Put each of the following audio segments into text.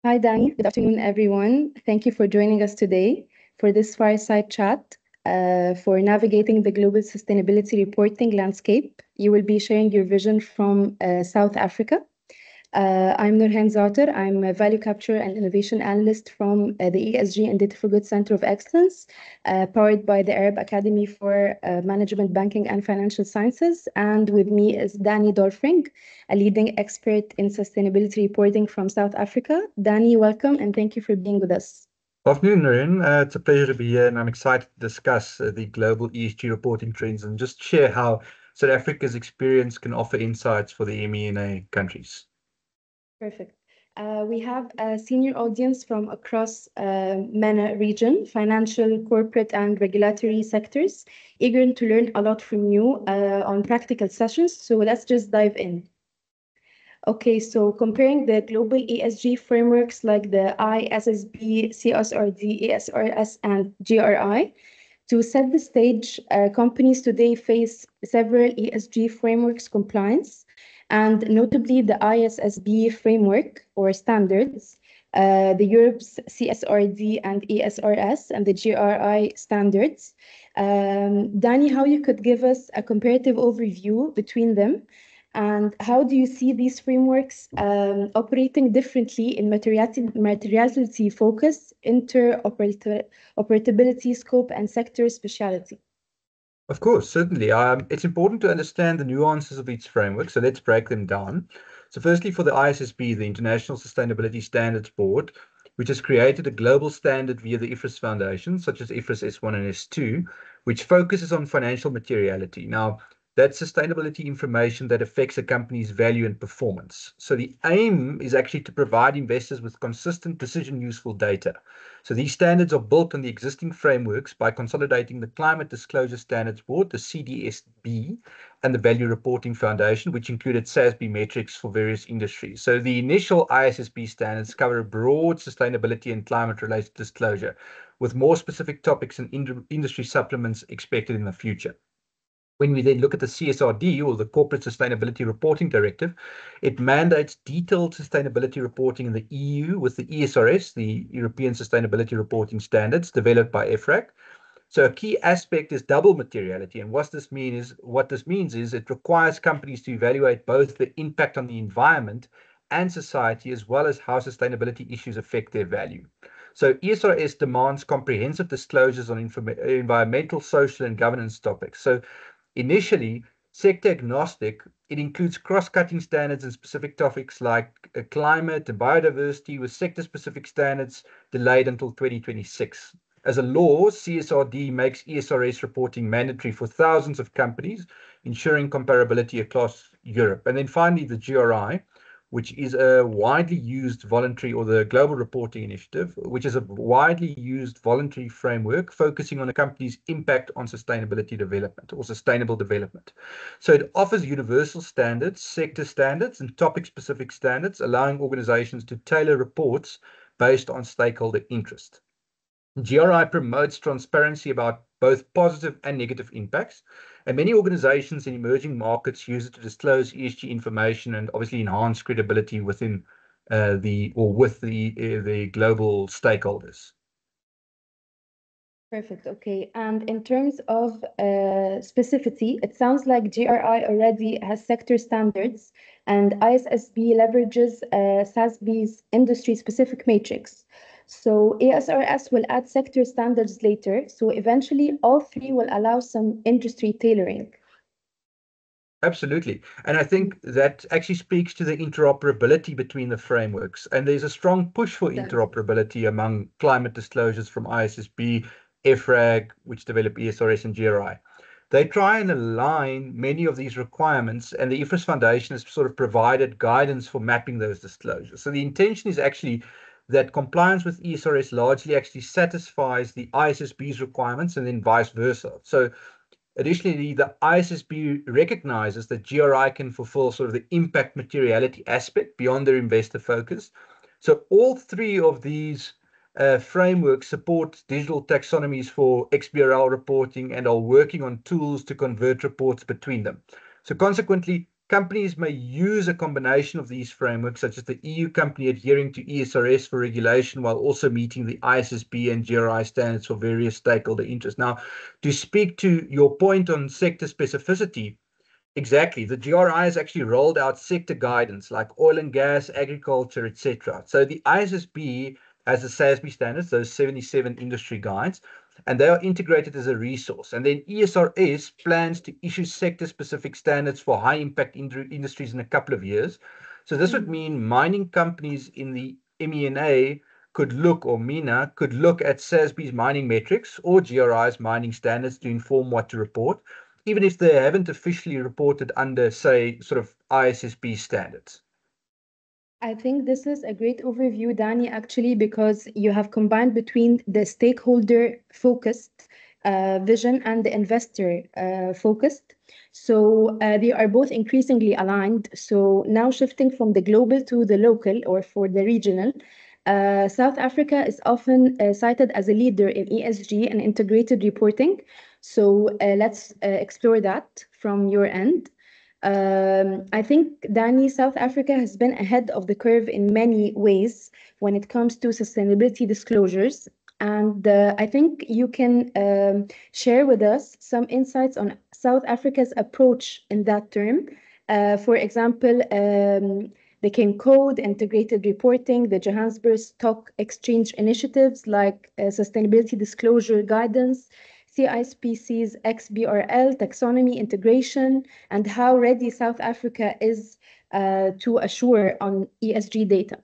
Hi, Danny. Good afternoon, everyone. Thank you for joining us today for this fireside chat for navigating the global sustainability reporting landscape. You will be sharing your vision from South Africa. I'm Nurhan Zater. I'm a value capture and innovation analyst from the ESG and Data for Good Center of Excellence, powered by the Arab Academy for Management, Banking, and Financial Sciences. And with me is Danny Dolfring, a leading expert in sustainability reporting from South Africa. Danny, welcome, and thank you for being with us. Good afternoon, Naren. It's a pleasure to be here, and I'm excited to discuss the global ESG reporting trends and just share how South Africa's experience can offer insights for the MENA countries. Perfect. We have a senior audience from across MENA region, financial, corporate, and regulatory sectors, eager to learn a lot from you on practical sessions. So let's just dive in. Okay, so comparing the global ESG frameworks like the ISSB, CSRD, ESRS, and GRI, to set the stage, companies today face several ESG frameworks compliance, and notably the ISSB framework or standards, the Europe's CSRD and ESRS, and the GRI standards. Danny, how you could give us a comparative overview between them, and how do you see these frameworks operating differently in materiality focus, interoperability scope, and sector speciality? Of course, certainly. It's important to understand the nuances of each framework, so let's break them down. So firstly, for the ISSB, the International Sustainability Standards Board, which has created a global standard via the IFRS Foundation, such as IFRS S1 and S2, which focuses on financial materiality. Now, that's sustainability information that affects a company's value and performance. So the aim is actually to provide investors with consistent decision-useful data. So these standards are built on the existing frameworks by consolidating the Climate Disclosure Standards Board, the CDSB, and the Value Reporting Foundation, which included SASB metrics for various industries. So the initial ISSB standards cover a broad sustainability and climate-related disclosure, with more specific topics and industry supplements expected in the future. When we then look at the CSRD, or the Corporate Sustainability Reporting Directive, it mandates detailed sustainability reporting in the EU with the ESRS, the European Sustainability Reporting Standards, developed by EFRAG. So a key aspect is double materiality. And what this means is it requires companies to evaluate both the impact on the environment and society, as well as how sustainability issues affect their value. So ESRS demands comprehensive disclosures on environmental, social, and governance topics. So initially, sector agnostic, it includes cross-cutting standards in specific topics like climate and biodiversity, with sector-specific standards delayed until 2026. As a law, CSRD makes ESRS reporting mandatory for thousands of companies, ensuring comparability across Europe. And then finally, the GRI, which is a widely used voluntary, or the Global Reporting Initiative, which is a widely used voluntary framework focusing on a company's impact on sustainability development or sustainable development. So it offers universal standards, sector standards, and topic-specific standards, allowing organizations to tailor reports based on stakeholder interest. GRI promotes transparency about both positive and negative impacts, and many organizations in emerging markets use it to disclose ESG information and obviously enhance credibility within with the global stakeholders. Perfect. Okay. And in terms of specificity, it sounds like GRI already has sector standards, and ISSB leverages SASB's industry-specific matrix. So ESRS will add sector standards later. So eventually, all three will allow some industry tailoring. Absolutely. And I think that actually speaks to the interoperability between the frameworks. And there's a strong push for interoperability among climate disclosures from ISSB, EFRAG, which develop ESRS and GRI. They try and align many of these requirements, and the IFRS Foundation has sort of provided guidance for mapping those disclosures. So the intention is actually that compliance with ESRS largely actually satisfies the ISSB's requirements and then vice versa. So additionally, the ISSB recognizes that GRI can fulfill sort of the impact materiality aspect beyond their investor focus. So all three of these frameworks support digital taxonomies for XBRL reporting and are working on tools to convert reports between them. So consequently, companies may use a combination of these frameworks, such as the EU company adhering to ESRS for regulation while also meeting the ISSB and GRI standards for various stakeholder interests. Now, to speak to your point on sector specificity, exactly, the GRI has actually rolled out sector guidance like oil and gas, agriculture, etc. So the ISSB has the SASB standards, those 77 industry guides, and they are integrated as a resource. And then ESRS plans to issue sector-specific standards for high-impact industries in a couple of years. So this would mean mining companies in the MENA could look, or MENA could look at SASB's mining metrics or GRI's mining standards to inform what to report, even if they haven't officially reported under, say, sort of ISSB standards. I think this is a great overview, Danny, actually, because you have combined between the stakeholder focused vision and the investor focused. So they are both increasingly aligned. So now shifting from the global to the local or for the regional, South Africa is often cited as a leader in ESG and integrated reporting. So let's explore that from your end. I think, Danny, South Africa has been ahead of the curve in many ways when it comes to sustainability disclosures. And I think you can share with us some insights on South Africa's approach in that term. For example, the King Code, integrated reporting, the Johannesburg Stock Exchange initiatives like sustainability disclosure guidance, CISPC's XBRL, taxonomy integration, and how ready South Africa is to assure on ESG data.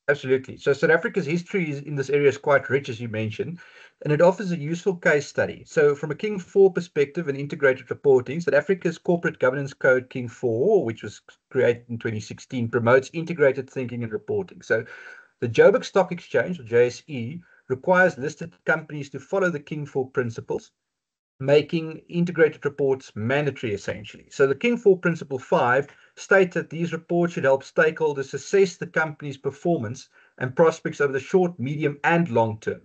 Absolutely. So South Africa's history in this area is quite rich, as you mentioned, and it offers a useful case study. So from a King 4 perspective and integrated reporting, South Africa's corporate governance code, King 4, which was created in 2016, promotes integrated thinking and reporting. So the Joburg Stock Exchange, or JSE, requires listed companies to follow the King 4 principles, making integrated reports mandatory, essentially. So the King 4 Principle 5 states that these reports should help stakeholders assess the company's performance and prospects over the short, medium, and long term.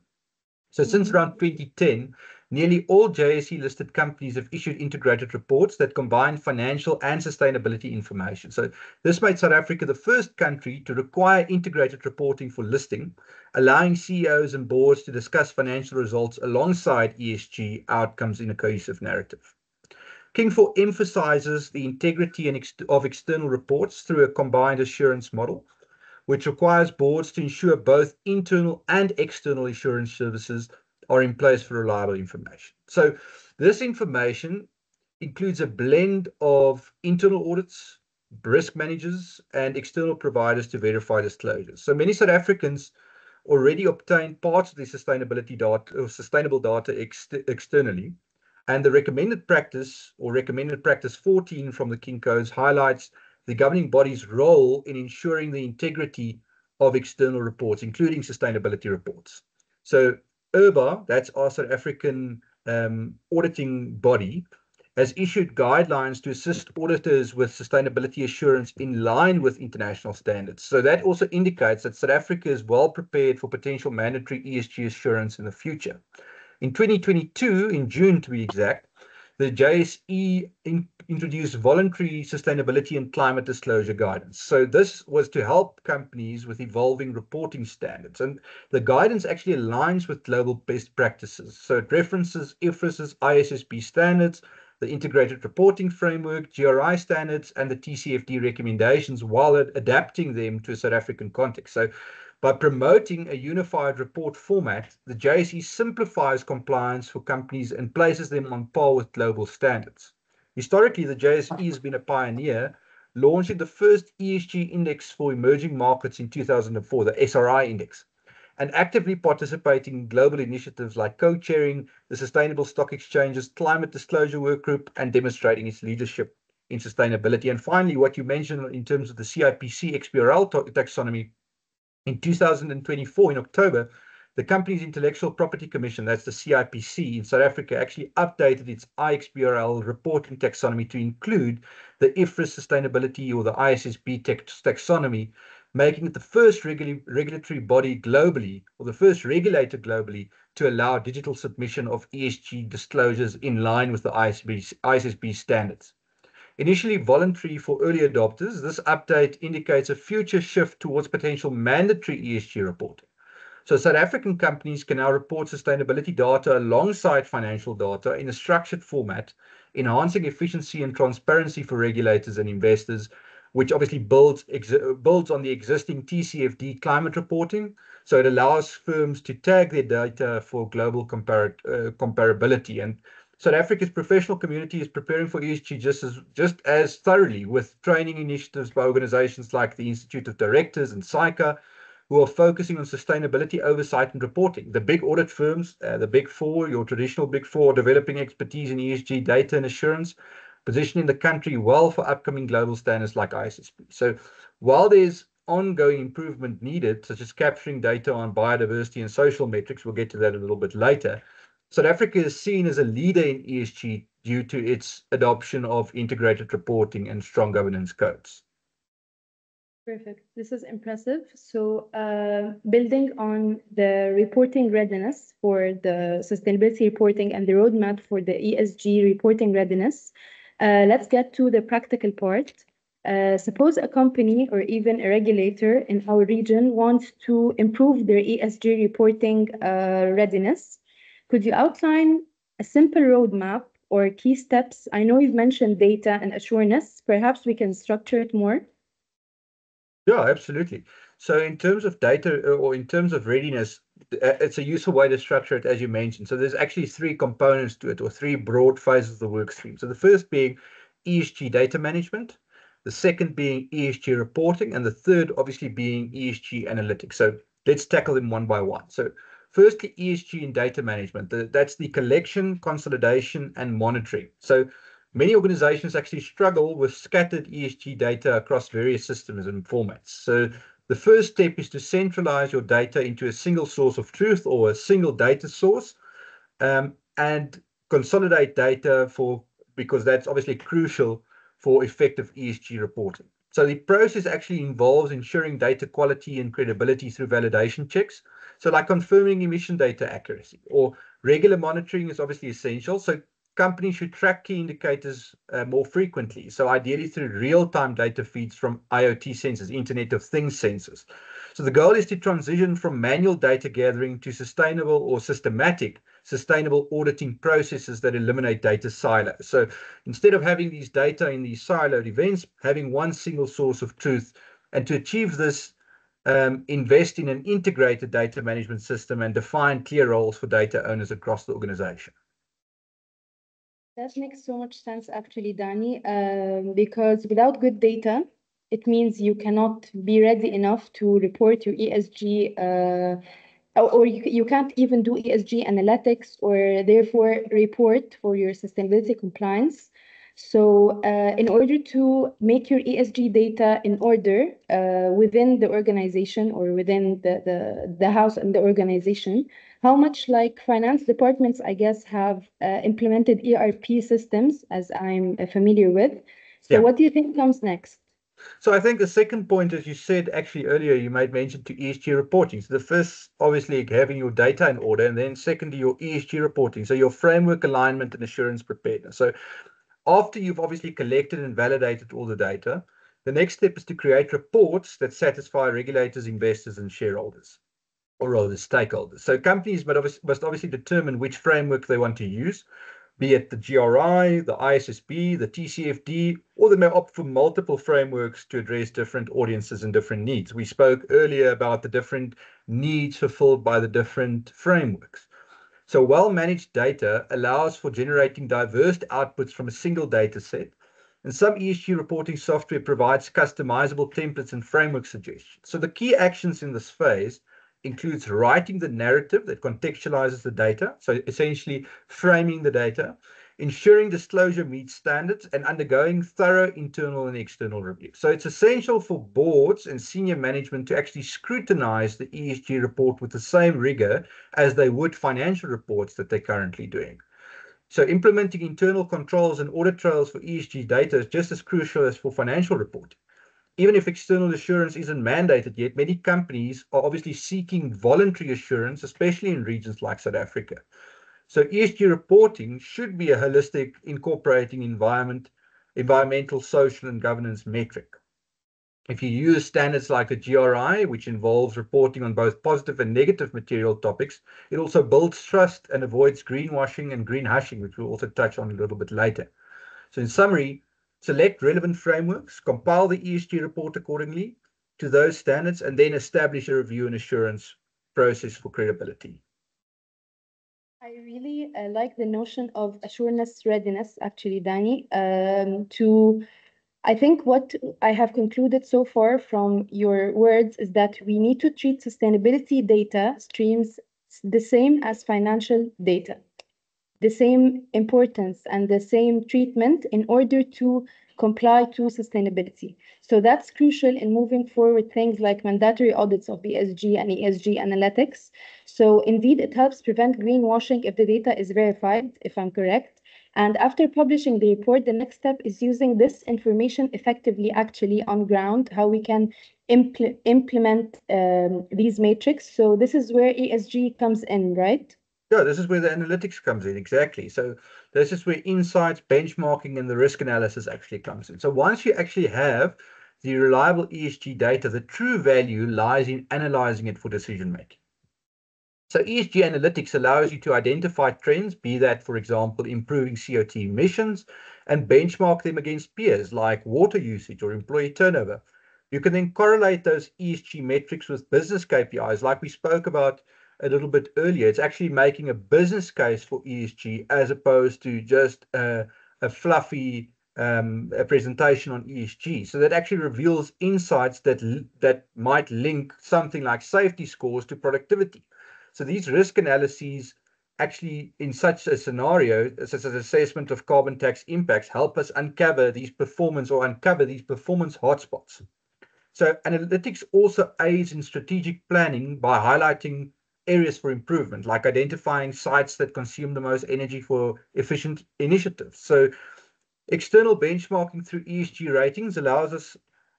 So since around 2010, nearly all JSE-listed companies have issued integrated reports that combine financial and sustainability information. So this made South Africa the first country to require integrated reporting for listing, allowing CEOs and boards to discuss financial results alongside ESG outcomes in a cohesive narrative. King 4 emphasizes the integrity of external reports through a combined assurance model, which requires boards to ensure both internal and external assurance services are in place for reliable information. So this information includes a blend of internal audits, risk managers, and external providers to verify disclosures. So many South Africans already obtain parts of the sustainability data or sustainable data externally. And the recommended practice, or recommended practice 14 from the King Codes, highlights the governing body's role in ensuring the integrity of external reports, including sustainability reports. So IRBA, that's our South African auditing body, has issued guidelines to assist auditors with sustainability assurance in line with international standards. So that also indicates that South Africa is well prepared for potential mandatory ESG assurance in the future. In 2022, in June to be exact, the JSE introduced voluntary sustainability and climate disclosure guidance. So this was to help companies with evolving reporting standards. And the guidance actually aligns with global best practices. So it references IFRS's ISSB standards, the integrated reporting framework, GRI standards, and the TCFD recommendations while adapting them to a South African context. So by promoting a unified report format, the JSE simplifies compliance for companies and places them on par with global standards. Historically, the JSE has been a pioneer, launching the first ESG index for emerging markets in 2004, the SRI index, and actively participating in global initiatives like co-chairing the Sustainable Stock Exchange's Climate Disclosure Workgroup and demonstrating its leadership in sustainability. And finally, what you mentioned in terms of the CIPC XBRL taxonomy, in 2024, in October, the company's Intellectual Property Commission, that's the CIPC in South Africa, actually updated its IXBRL reporting taxonomy to include the IFRS sustainability or the ISSB taxonomy, making it the first regulatory body globally, or the first regulator globally, to allow digital submission of ESG disclosures in line with the ISSB standards. Initially voluntary for early adopters, this update indicates a future shift towards potential mandatory ESG reporting. So South African companies can now report sustainability data alongside financial data in a structured format, enhancing efficiency and transparency for regulators and investors, which obviously builds on the existing TCFD climate reporting. So it allows firms to tag their data for global comparability. And South Africa's professional community is preparing for ESG just as thoroughly, with training initiatives by organizations like the Institute of Directors and SAICA, who are focusing on sustainability oversight and reporting. The big audit firms, the Big Four, your traditional Big Four, are developing expertise in ESG data and assurance, positioning the country well for upcoming global standards like ISSB. So while there's ongoing improvement needed, such as capturing data on biodiversity and social metrics, we'll get to that a little bit later, South Africa is seen as a leader in ESG due to its adoption of integrated reporting and strong governance codes. Perfect. This is impressive. So building on the reporting readiness for the sustainability reporting and the roadmap for the ESG reporting readiness, let's get to the practical part. Suppose a company or even a regulator in our region wants to improve their ESG reporting readiness. Could you outline a simple roadmap or key steps? I know you've mentioned data and assurance. Perhaps we can structure it more. Yeah, absolutely. So in terms of data or in terms of readiness, it's a useful way to structure it, as you mentioned. So there's actually three components to it, or three broad phases of the work stream. So the first being ESG data management, the second being ESG reporting, and the third obviously being ESG analytics. So let's tackle them one by one. So firstly, ESG and data management. That's the collection, consolidation, and monitoring. So many organizations actually struggle with scattered ESG data across various systems and formats. So the first step is to centralize your data into a single source of truth or a single data source, and consolidate data because that's obviously crucial for effective ESG reporting. So the process actually involves ensuring data quality and credibility through validation checks. So like confirming emission data accuracy, or regular monitoring is obviously essential. So companies should track key indicators more frequently. So ideally through real-time data feeds from IoT sensors, Internet of Things sensors. So the goal is to transition from manual data gathering to sustainable or systematic sustainable auditing processes that eliminate data silos. So instead of having these data in these siloed events, having one single source of truth. And to achieve this, invest in an integrated data management system and define clear roles for data owners across the organization. That makes so much sense, actually, Danny, because without good data, it means you cannot be ready enough to report your ESG, or you can't even do ESG analytics or therefore report for your sustainability compliance. So in order to make your ESG data in order within the organization or within the house and the organization, how much like finance departments, I guess, have implemented ERP systems, as I'm familiar with. So Yeah. what do you think comes next? So I think the second point, as you said actually earlier, you made mention to ESG reporting. So the first, obviously, having your data in order, and then secondly, your ESG reporting. So your framework alignment and assurance preparedness. So after you've obviously collected and validated all the data, the next step is to create reports that satisfy regulators, investors, and shareholders, or rather stakeholders. So companies must obviously determine which framework they want to use, be it the GRI, the ISSB, the TCFD, or they may opt for multiple frameworks to address different audiences and different needs. We spoke earlier about the different needs fulfilled by the different frameworks. So well-managed data allows for generating diverse outputs from a single data set. And some ESG reporting software provides customizable templates and framework suggestions. So the key actions in this phase includes writing the narrative that contextualizes the data, so essentially framing the data, ensuring disclosure meets standards, and undergoing thorough internal and external review. So it's essential for boards and senior management to actually scrutinize the ESG report with the same rigor as they would financial reports that they're currently doing. So implementing internal controls and audit trails for ESG data is just as crucial as for financial reporting. Even if external assurance isn't mandated yet, many companies are obviously seeking voluntary assurance, especially in regions like South Africa. So ESG reporting should be a holistic, incorporating environment environmental, social, and governance metric. If you use standards like the GRI, which involves reporting on both positive and negative material topics, it also builds trust and avoids greenwashing and green hushing, which we'll also touch on a little bit later. So in summary, select relevant frameworks, compile the ESG report accordingly to those standards, and then establish a review and assurance process for credibility. I really like the notion of assurance readiness, actually, Danny, I think what I have concluded so far from your words is that we need to treat sustainability data streams the same as financial data, the same importance and the same treatment in order to comply to sustainability. So that's crucial in moving forward things like mandatory audits of ESG and ESG analytics. So indeed, it helps prevent greenwashing if the data is verified, if I'm correct. And after publishing the report, the next step is using this information effectively, actually on ground, how we can implement these metrics. So this is where ESG comes in, right? Yeah, this is where the analytics comes in, exactly. So this is where insights, benchmarking, and the risk analysis actually comes in. So once you actually have the reliable ESG data, the true value lies in analyzing it for decision making. So ESG analytics allows you to identify trends, be that, for example, improving CO2 emissions, and benchmark them against peers like water usage or employee turnover. You can then correlate those ESG metrics with business KPIs, like we spoke about a little bit earlier. It's actually making a business case for ESG as opposed to just a fluffy a presentation on ESG. So that actually reveals insights that might link something like safety scores to productivity. So these risk analyses actually, in such a scenario, such as assessment of carbon tax impacts, help us uncover these performance hotspots. So analytics also aids in strategic planning by highlighting areas for improvement, like identifying sites that consume the most energy for efficient initiatives. So external benchmarking through ESG ratings allows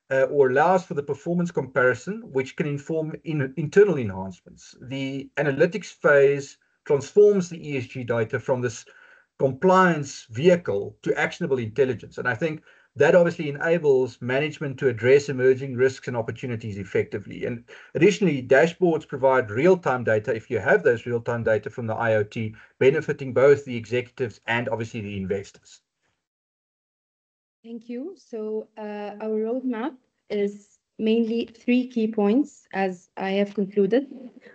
for the performance comparison, which can inform internal enhancements. The analytics phase transforms the ESG data from this compliance vehicle to actionable intelligence. And I think that obviously enables management to address emerging risks and opportunities effectively. And additionally, dashboards provide real-time data, if you have those real-time data from the IoT, benefiting both the executives and obviously the investors. Thank you. So our roadmap is mainly 3 key points, as I have concluded.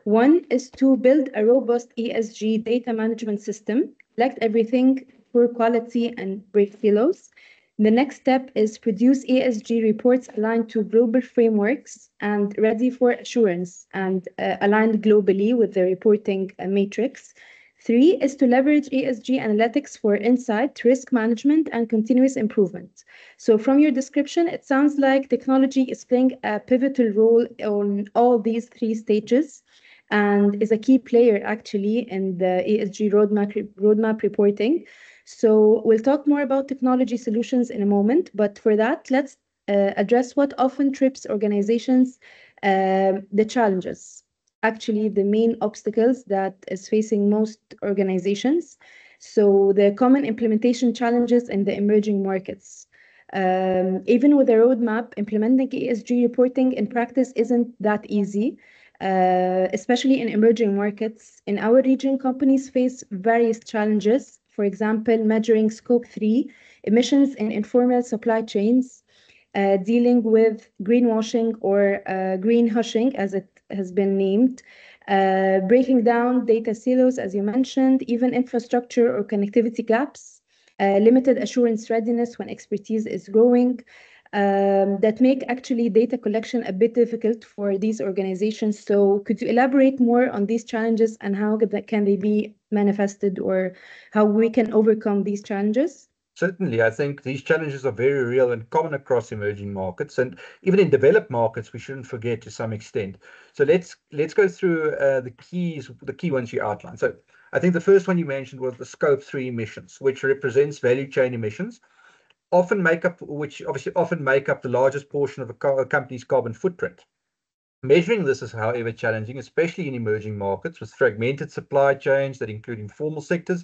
One is to build a robust ESG data management system, collect everything for quality and break silos. The next step is produce ESG reports aligned to global frameworks and ready for assurance and aligned globally with the reporting matrix. 3 is to leverage ESG analytics for insight, risk management, and continuous improvement. So from your description, it sounds like technology is playing a pivotal role on all these 3 stages and is a key player actually in the ESG roadmap reporting. So we'll talk more about technology solutions in a moment, but for that, let's address what often trips organizations, the challenges. Actually, the main obstacles that is facing most organizations. So the common implementation challenges in the emerging markets. Even with a roadmap, implementing ESG reporting in practice isn't that easy, especially in emerging markets. In our region, companies face various challenges. For example, measuring scope 3 emissions in informal supply chains, dealing with greenwashing or green hushing, as it has been named, breaking down data silos, as you mentioned, even infrastructure or connectivity gaps, limited assurance readiness when expertise is growing, that make actually data collection a bit difficult for these organizations. So could you elaborate more on these challenges and how can they be manifested or how we can overcome these challenges? Certainly, I think these challenges are very real and common across emerging markets, and even in developed markets, we shouldn't forget to some extent. So let's go through the key ones you outlined. So I think the first one you mentioned was the scope 3 emissions, which represents value chain emissions, which obviously often make up the largest portion of a company's carbon footprint. Measuring this is, however, challenging, especially in emerging markets with fragmented supply chains that include informal sectors.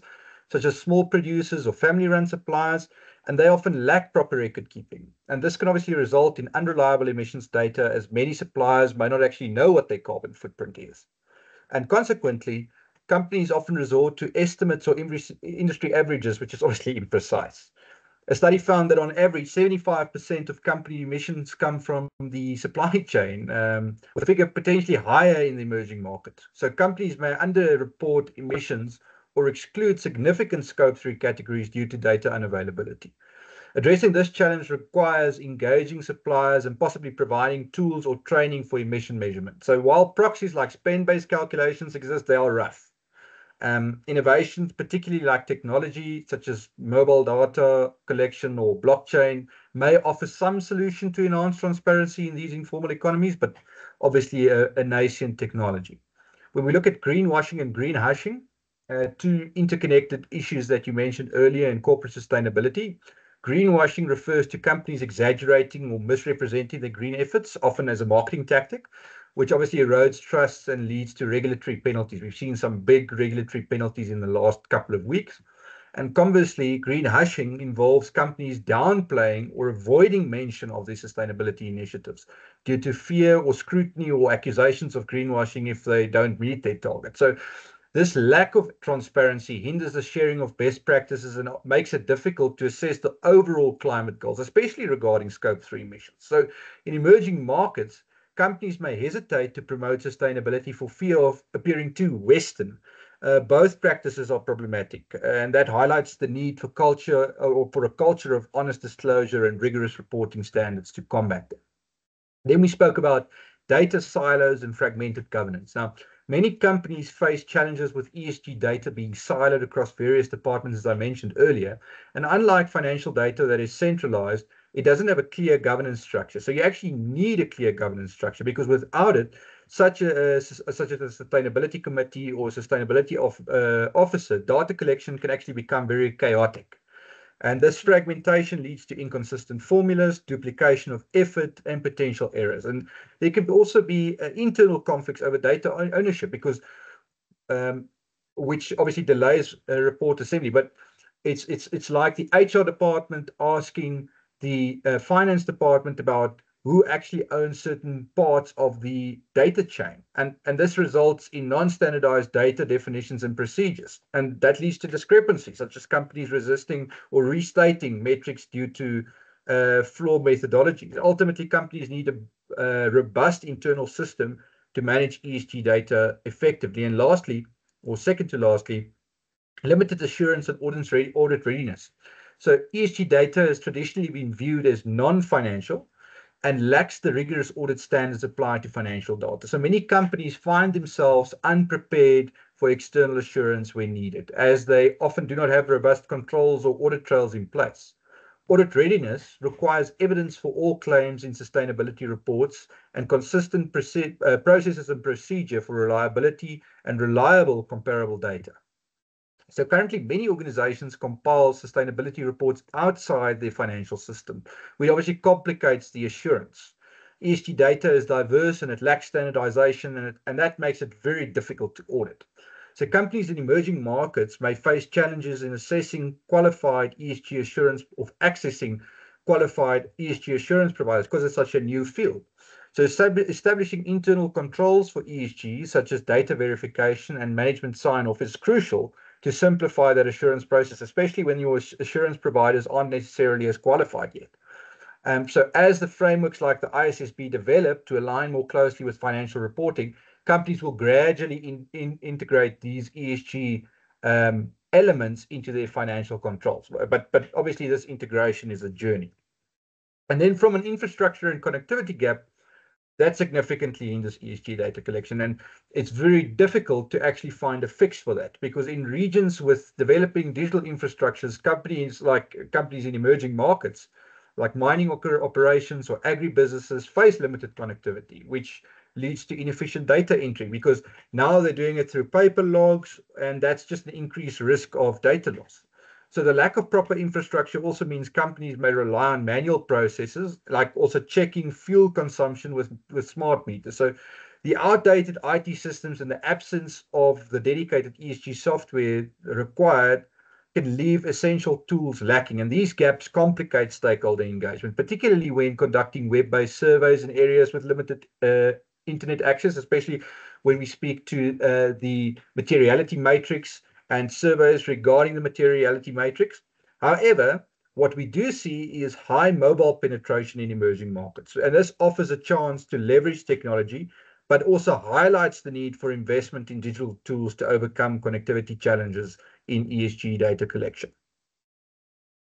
such as small producers or family-run suppliers, and they often lack proper record keeping. And this can obviously result in unreliable emissions data, as many suppliers may not actually know what their carbon footprint is. And consequently, companies often resort to estimates or industry averages, which is obviously imprecise. A study found that on average, 75% of company emissions come from the supply chain, with a figure potentially higher in the emerging markets. So companies may underreport emissions or exclude significant Scope 3 categories due to data unavailability. Addressing this challenge requires engaging suppliers and possibly providing tools or training for emission measurement. So while proxies like spend-based calculations exist, they are rough. Innovations, particularly like technology, such as mobile data collection or blockchain, may offer some solution to enhance transparency in these informal economies, but obviously a nascent technology. When we look at greenwashing and greenhushing, two interconnected issues that you mentioned earlier in corporate sustainability, greenwashing refers to companies exaggerating or misrepresenting their green efforts, often as a marketing tactic, which obviously erodes trust and leads to regulatory penalties. We've seen some big regulatory penalties in the last couple of weeks. And conversely, greenhushing involves companies downplaying or avoiding mention of their sustainability initiatives due to fear or scrutiny or accusations of greenwashing if they don't meet their target. So this lack of transparency hinders the sharing of best practices and makes it difficult to assess the overall climate goals, especially regarding Scope 3 emissions. So in emerging markets, companies may hesitate to promote sustainability for fear of appearing too Western. Both practices are problematic, and that highlights the need for culture or for a culture of honest disclosure and rigorous reporting standards to combat them. Then we spoke about data silos and fragmented governance. Now, many companies face challenges with ESG data being siloed across various departments, as I mentioned earlier. And unlike financial data that is centralized, it doesn't have a clear governance structure. So you actually need a clear governance structure, because without it, such as a sustainability committee or sustainability officer, data collection can actually become very chaotic. And this fragmentation leads to inconsistent formulas, duplication of effort, and potential errors. And there can also be internal conflicts over data ownership, because which obviously delays report assembly. But it's like the HR department asking the finance department about who actually owns certain parts of the data chain. And this results in non-standardized data definitions and procedures. And that leads to discrepancies, such as companies resisting or restating metrics due to flawed methodologies. Ultimately, companies need a robust internal system to manage ESG data effectively. And lastly, or second to lastly, limited assurance and audit readiness. So ESG data has traditionally been viewed as non-financial and lacks the rigorous audit standards applied to financial data. So many companies find themselves unprepared for external assurance when needed, as they often do not have robust controls or audit trails in place. Audit readiness requires evidence for all claims in sustainability reports and consistent processes and procedure for reliability and reliable comparable data. So currently, many organizations compile sustainability reports outside their financial system, which obviously complicates the assurance. ESG data is diverse and it lacks standardization, and that makes it very difficult to audit. So companies in emerging markets may face challenges in assessing qualified ESG assurance, or accessing qualified ESG assurance providers, because it's such a new field. So establishing internal controls for ESG, such as data verification and management sign-off, is crucial to simplify that assurance process, especially when your assurance providers aren't necessarily as qualified yet. So as the frameworks like the ISSB develop to align more closely with financial reporting, companies will gradually integrate these ESG elements into their financial controls. But obviously this integration is a journey. And then from an infrastructure and connectivity gap, that significantly hinders ESG data collection. And it's very difficult to actually find a fix for that, because in regions with developing digital infrastructures, companies in emerging markets, like mining operations or agribusinesses, face limited connectivity, which leads to inefficient data entry, because now they're doing it through paper logs, and that's just an increased risk of data loss. So the lack of proper infrastructure also means companies may rely on manual processes, like also checking fuel consumption with smart meters. So the outdated IT systems and the absence of the dedicated ESG software required can leave essential tools lacking. And these gaps complicate stakeholder engagement, particularly when conducting web-based surveys in areas with limited internet access, especially when we speak to the materiality matrix and surveys regarding the materiality matrix. However, what we do see is high mobile penetration in emerging markets. And this offers a chance to leverage technology, but also highlights the need for investment in digital tools to overcome connectivity challenges in ESG data collection.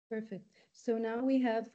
Perfect. So now we have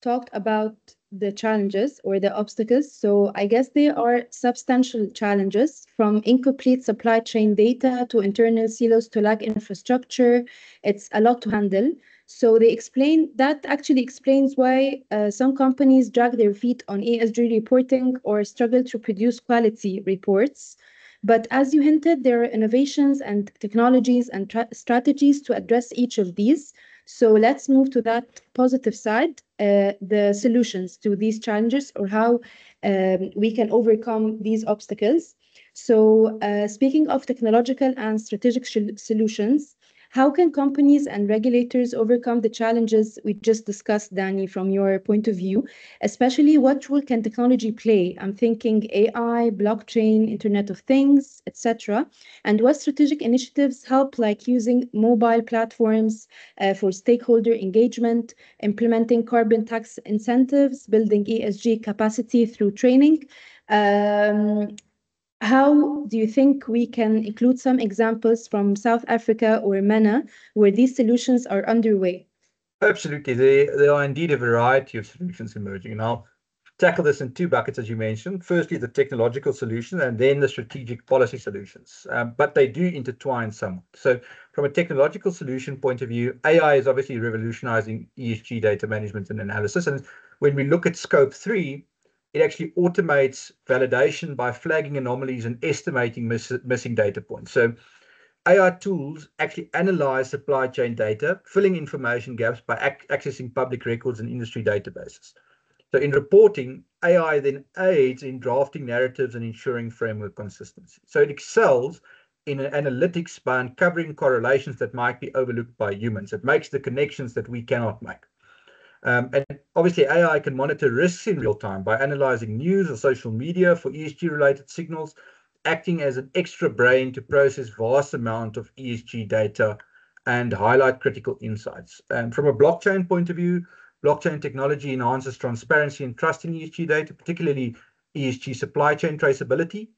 talked about the challenges or the obstacles. So I guess there are substantial challenges, from incomplete supply chain data to internal silos to lack infrastructure. It's a lot to handle. So that actually explains why some companies drag their feet on ESG reporting or struggle to produce quality reports. But as you hinted, there are innovations and technologies and strategies to address each of these. So let's move to that positive side, the solutions to these challenges, or how we can overcome these obstacles. So speaking of technological and strategic solutions, how can companies and regulators overcome the challenges we just discussed, Danny, from your point of view? Especially, what role can technology play? I'm thinking AI, blockchain, Internet of Things, etc. And what strategic initiatives help, like using mobile platforms for stakeholder engagement, implementing carbon tax incentives, building ESG capacity through training? How do you think we can include some examples from South Africa or MENA where these solutions are underway? Absolutely. There are indeed a variety of solutions emerging. And I'll tackle this in two buckets, as you mentioned. Firstly, the technological solution, and then the strategic policy solutions. But they do intertwine somewhat. So from a technological solution point of view, AI is obviously revolutionizing ESG data management and analysis. And when we look at scope 3, it actually automates validation by flagging anomalies and estimating missing data points. So AI tools actually analyze supply chain data, filling information gaps by accessing public records and industry databases. So in reporting, AI then aids in drafting narratives and ensuring framework consistency. So it excels in analytics by uncovering correlations that might be overlooked by humans. It makes the connections that we cannot make. And obviously, AI can monitor risks in real time by analyzing news or social media for ESG-related signals, acting as an extra brain to process vast amount of ESG data and highlight critical insights. And from a blockchain point of view, blockchain technology enhances transparency and trust in ESG data, particularly ESG supply chain traceability.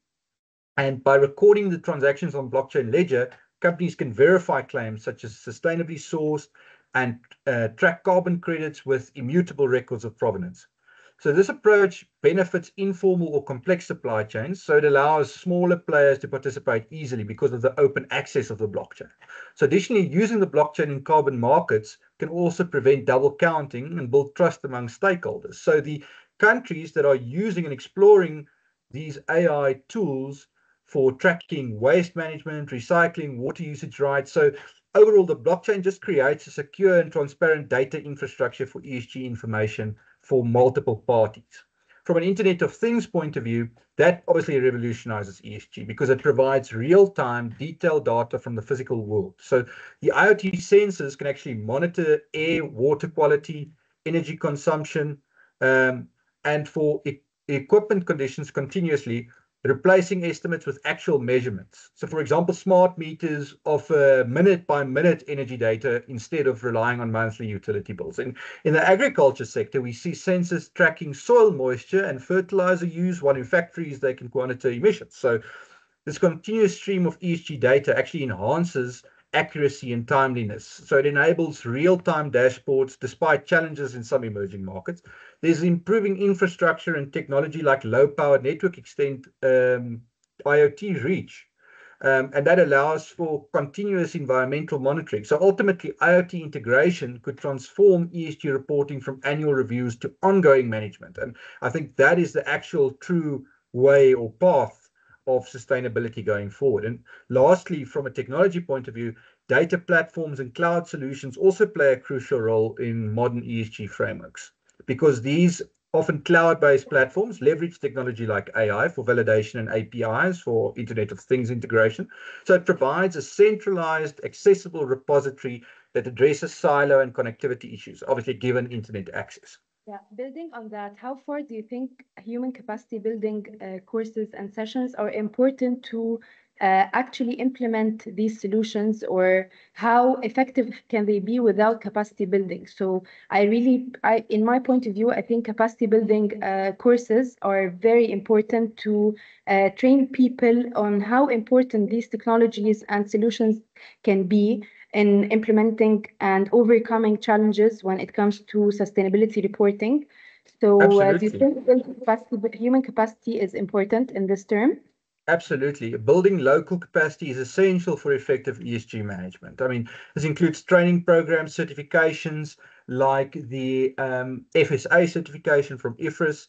And by recording the transactions on blockchain ledger, companies can verify claims such as sustainably sourced and track carbon credits with immutable records of provenance. So this approach benefits informal or complex supply chains. So it allows smaller players to participate easily because of the open access of the blockchain. So additionally, using the blockchain in carbon markets can also prevent double counting and build trust among stakeholders. So the countries that are using and exploring these AI tools for tracking waste management, recycling, water usage rights. So overall, the blockchain just creates a secure and transparent data infrastructure for ESG information for multiple parties. From an Internet of Things point of view, that obviously revolutionizes ESG because it provides real-time detailed data from the physical world. So the IoT sensors can actually monitor air, water quality, energy consumption, and for equipment conditions continuously, replacing estimates with actual measurements. So for example, smart meters offer minute-by-minute energy data instead of relying on monthly utility bills. And in the agriculture sector, we see sensors tracking soil moisture and fertilizer use, while in factories they can quantitate emissions. So this continuous stream of ESG data actually enhances accuracy and timeliness. So it enables real-time dashboards despite challenges in some emerging markets. There's improving infrastructure and technology like low-power network extent IoT reach. And that allows for continuous environmental monitoring. So ultimately, IoT integration could transform ESG reporting from annual reviews to ongoing management. And I think that is the actual true way or path of sustainability going forward. And lastly, from a technology point of view, data platforms and cloud solutions also play a crucial role in modern ESG frameworks, because these often cloud-based platforms leverage technology like AI for validation and APIs for Internet of Things integration. So it provides a centralized, accessible repository that addresses silo and connectivity issues, obviously given internet access. Yeah, building on that, how far do you think human capacity building courses and sessions are important to actually implement these solutions, or how effective can they be without capacity building? So in my point of view, I think capacity building courses are very important to train people on how important these technologies and solutions can be in implementing and overcoming challenges when it comes to sustainability reporting. So, do you Absolutely. think human capacity is important in this term? Absolutely. Building local capacity is essential for effective ESG management. I mean, this includes training programs, certifications like the FSA certification from IFRS,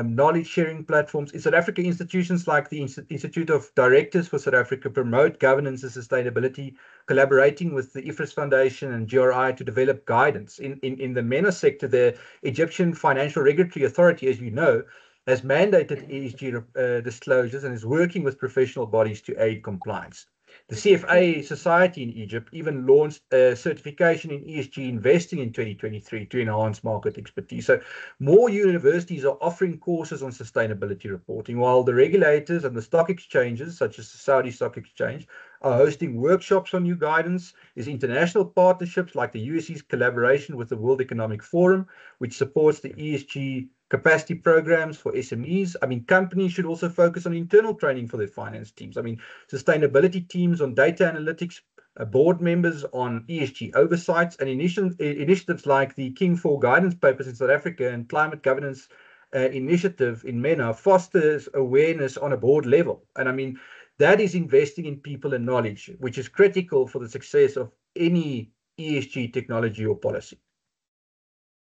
knowledge sharing platforms. In South Africa, institutions like the Institute of Directors for South Africa promote governance and sustainability, collaborating with the IFRS Foundation and GRI to develop guidance. In the MENA sector, the Egyptian Financial Regulatory Authority, as you know, has mandated ESG disclosures and is working with professional bodies to aid compliance. The CFA Society in Egypt even launched a certification in ESG investing in 2023 to enhance market expertise. So more universities are offering courses on sustainability reporting, while the regulators and the stock exchanges, such as the Saudi Stock Exchange, are hosting workshops on new guidance. There's international partnerships like the USE's collaboration with the World Economic Forum, which supports the ESG capacity programs for SMEs. I mean, companies should also focus on internal training for their finance teams. I mean, sustainability teams on data analytics, board members on ESG oversights, and initiatives like the King 4 guidance papers in South Africa and climate governance initiative in MENA fosters awareness on a board level. And I mean, that is investing in people and knowledge, which is critical for the success of any ESG technology or policy.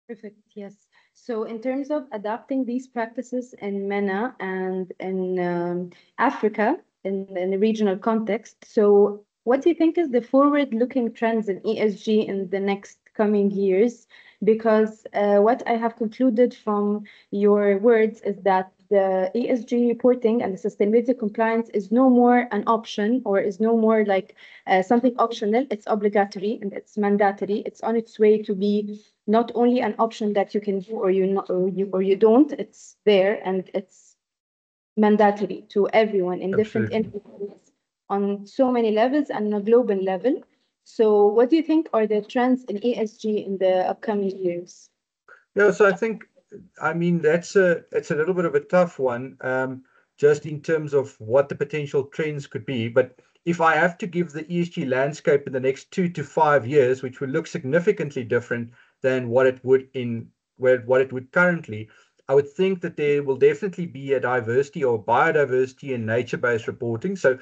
Perfect. Yes. So, in terms of adapting these practices in MENA and in Africa, in the regional context, so what do you think is the forward-looking trends in ESG in the next coming years? Because what I have concluded from your words is that the ESG reporting and the sustainability compliance is no more an option, or is no more like something optional. It's obligatory and it's mandatory. It's on its way to be not only an option that you can do or you not or you don't. It's there and it's mandatory to everyone in different Absolutely. entities on so many levels and on a global level. So, what do you think are the trends in ESG in the upcoming years? Yeah, so I think, I mean, it's a little bit of a tough one, just in terms of what the potential trends could be. But if I have to give the ESG landscape in the next 2 to 5 years, which will look significantly different than what it would what it would currently, I would think that there will definitely be a diversity or biodiversity and nature-based reporting. So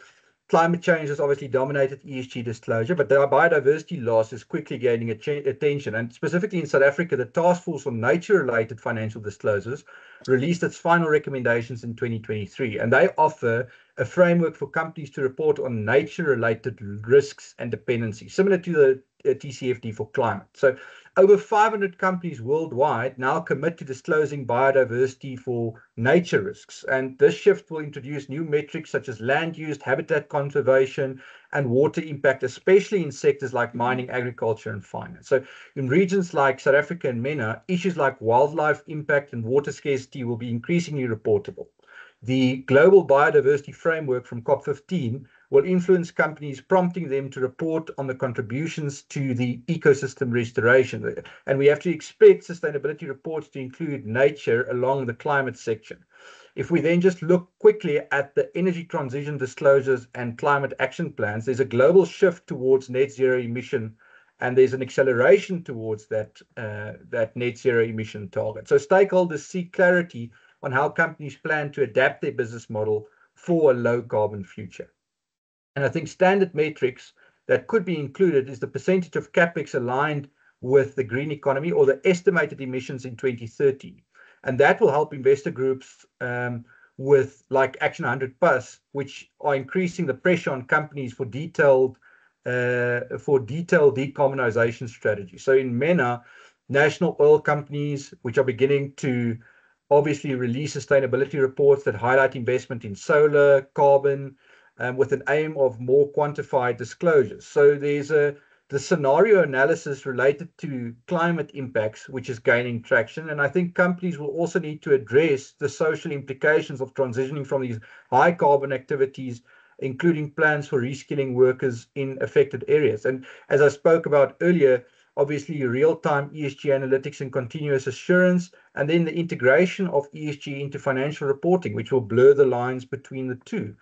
climate change has obviously dominated ESG disclosure, but the biodiversity loss is quickly gaining attention. And specifically in South Africa, the Task Force on Nature-related Financial Disclosures released its final recommendations in 2023, and they offer a framework for companies to report on nature-related risks and dependencies, similar to the TCFD for climate. So over 500 companies worldwide now commit to disclosing biodiversity for nature risks. And this shift will introduce new metrics such as land use, habitat conservation, and water impact, especially in sectors like mining, agriculture, and finance. So in regions like South Africa and MENA, issues like wildlife impact and water scarcity will be increasingly reportable. The Global Biodiversity Framework from COP15 will influence companies, prompting them to report on the contributions to the ecosystem restoration. And we have to expect sustainability reports to include nature along the climate section. If we then just look quickly at the energy transition disclosures and climate action plans, there's a global shift towards net zero emission, and there's an acceleration towards that net zero emission target. So stakeholders seek clarity on how companies plan to adapt their business model for a low carbon future. And I think standard metrics that could be included is the percentage of capex aligned with the green economy or the estimated emissions in 2030. And that will help investor groups with like Action 100 Plus, which are increasing the pressure on companies for detailed decarbonization strategies. So in MENA, national oil companies, which are beginning to obviously release sustainability reports that highlight investment in solar, carbon, with an aim of more quantified disclosures. So there's the scenario analysis related to climate impacts, which is gaining traction. And I think companies will also need to address the social implications of transitioning from these high carbon activities, including plans for reskilling workers in affected areas. And as I spoke about earlier, obviously real-time ESG analytics and continuous assurance, and then the integration of ESG into financial reporting, which will blur the lines between the two.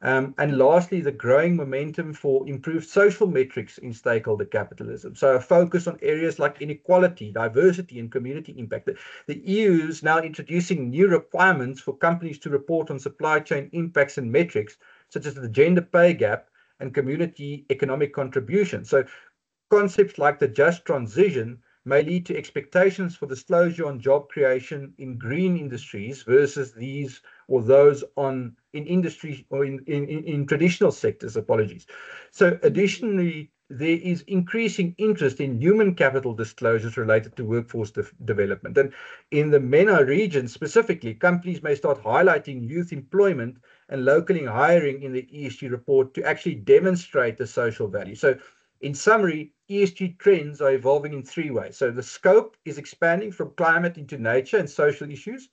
And lastly, the growing momentum for improved social metrics in stakeholder capitalism. So a focus on areas like inequality, diversity, and community impact. The EU is now introducing new requirements for companies to report on supply chain impacts and metrics, such as the gender pay gap and community economic contribution. So concepts like the just transition may lead to expectations for disclosure on job creation in green industries versus these or those in industry or in traditional sectors, apologies. So additionally, there is increasing interest in human capital disclosures related to workforce development. And in the MENA region specifically, companies may start highlighting youth employment and locally hiring in the ESG report to actually demonstrate the social value. So in summary, ESG trends are evolving in three ways. So the scope is expanding from climate into nature and social issues.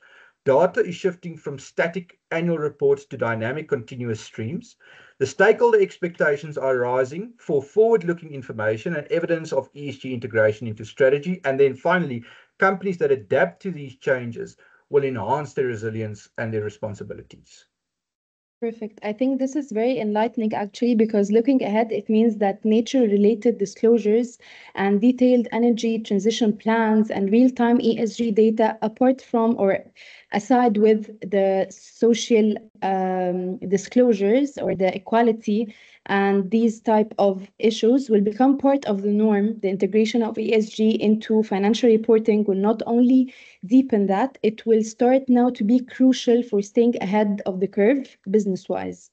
Data is shifting from static annual reports to dynamic continuous streams. The stakeholder expectations are rising for forward-looking information and evidence of ESG integration into strategy. And then finally, companies that adapt to these changes will enhance their resilience and their responsibilities. Perfect. I think this is very enlightening actually, because looking ahead, it means that nature-related disclosures and detailed energy transition plans and real-time ESG data, apart from or aside with the social disclosures or the equality and these type of issues, will become part of the norm. The integration of ESG into financial reporting will not only deepen that, it will start now to be crucial for staying ahead of the curve business-wise.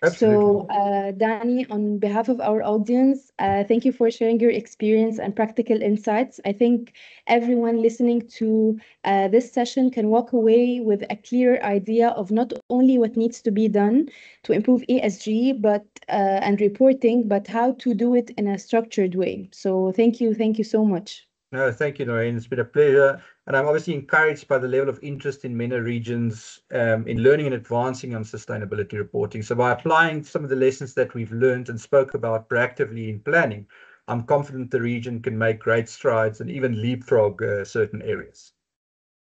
Absolutely. So, Danny, on behalf of our audience, thank you for sharing your experience and practical insights. I think everyone listening to this session can walk away with a clear idea of not only what needs to be done to improve ESG and reporting, but how to do it in a structured way. So thank you so much. No, thank you, Noreen. It's been a pleasure. And I'm obviously encouraged by the level of interest in MENA regions in learning and advancing on sustainability reporting. So by applying some of the lessons that we've learned and spoke about proactively in planning, I'm confident the region can make great strides and even leapfrog certain areas.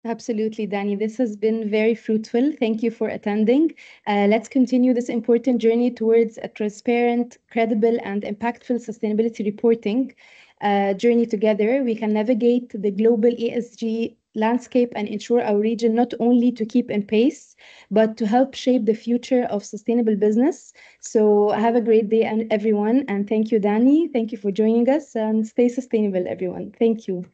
Absolutely, Danny. This has been very fruitful. Thank you for attending. Let's continue this important journey towards a transparent, credible, and impactful sustainability reporting journey together. We can navigate the global ESG landscape and ensure our region not only to keep in pace, but to help shape the future of sustainable business. So have a great day, everyone. And thank you, Danny. Thank you for joining us, and stay sustainable, everyone. Thank you.